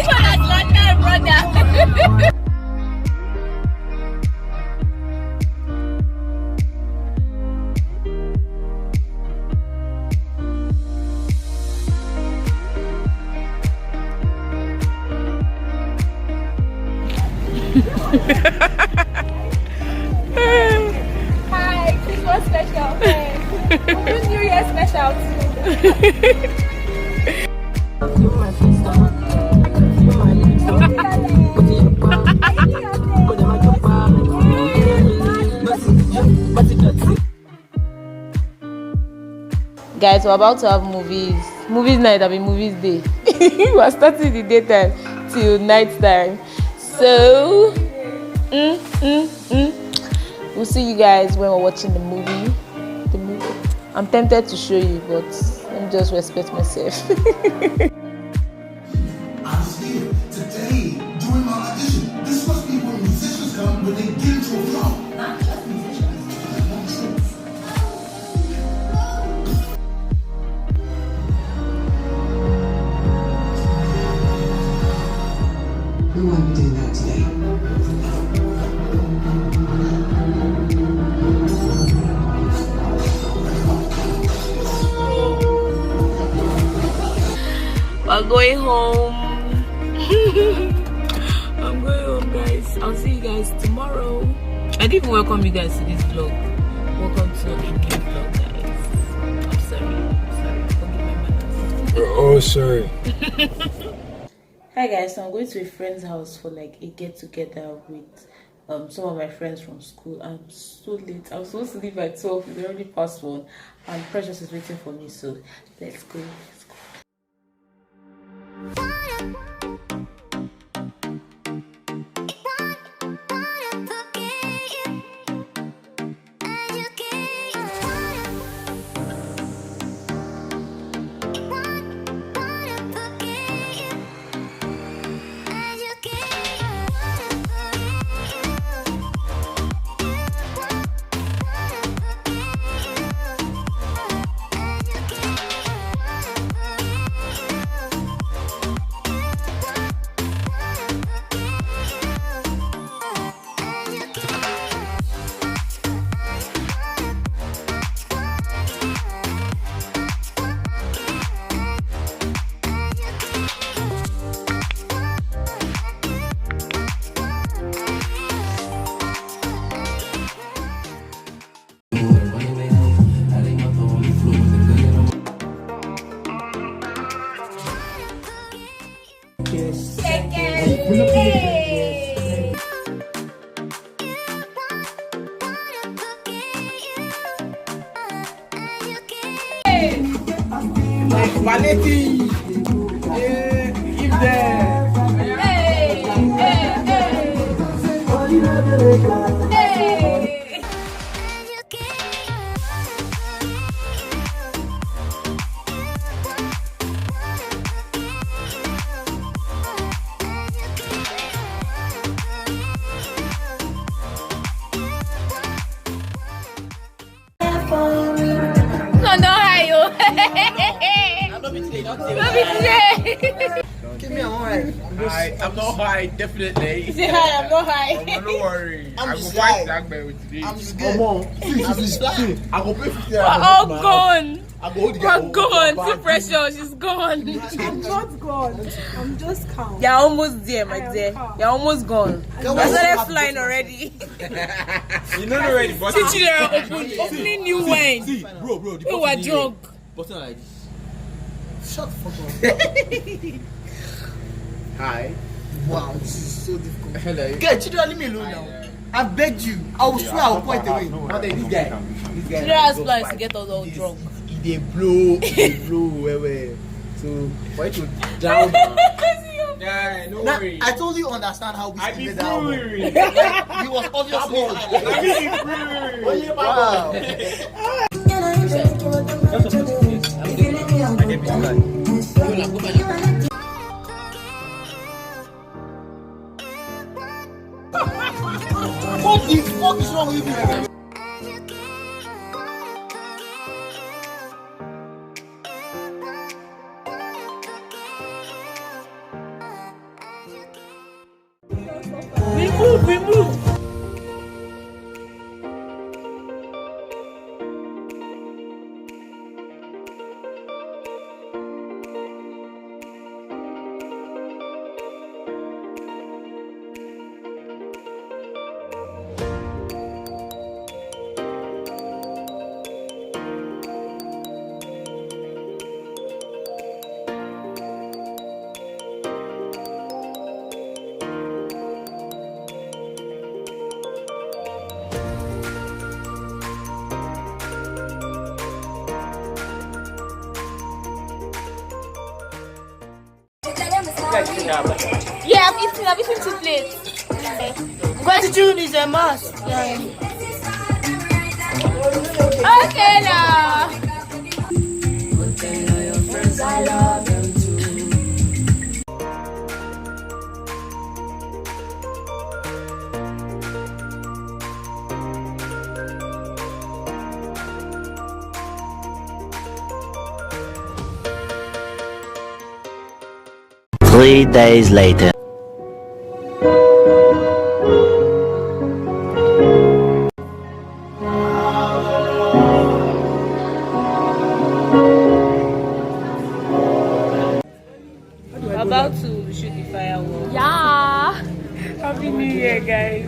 one Atlanta, brother. Hi, Christmas special. Hey. New Year special too. Guys, we're about to have movies night. I mean movies day. We're starting the daytime till night time. So we'll see you guys when we're watching the movie. I'm tempted to show you, but let me just respect myself. I was here today doing my audition. This must be when musicians come when they get into a flow. Not just musicians. We won't be doing that today. We're going home. I'm going home, guys. I'll see you guys tomorrow. I didn't even welcome you guys to this vlog. Welcome to a new vlog, guys. I'm sorry. Forgive my manners. Oh, sorry. Hi guys, so I'm going to a friend's house for like a get together with some of my friends from school. I'm so late. I was supposed to leave by 12. It's already past 1 and Precious is waiting for me, so let's go. Spaghetti! Give them! No, no, hi, Give me a high. I'm not high, definitely. Say hi, I'm not high. Don't worry. I'm I just will fight like- that man with today. I'm just good. I'm just like. I go pay 50. We're all gone. I go hold the We're gone. Too precious. She's gone. I'm not gone. I'm just calm. You're almost there, my dear. You're almost gone. I started flying already. You know already, but Teaching her opening new wine. See, bro, the We were drunk. button like this. Shut the fuck up. Hi. Wow, this is so difficult. Hello. Get Chidra, leave me alone now. I begged you. I will swear I will point away. This guy. Chidra has plans to get us all drunk. They blow, where. So, for you to drown. Yeah, no Now, worry. I totally understand how we I be did that album. brewery. He was obviously I be brewery. wow. What the fuck is wrong with you? Yeah, I've eaten 2 plates. Gratitude is a must. Okay now. Three days later. About to shoot the fireworks. Yeah. Happy New Year, guys.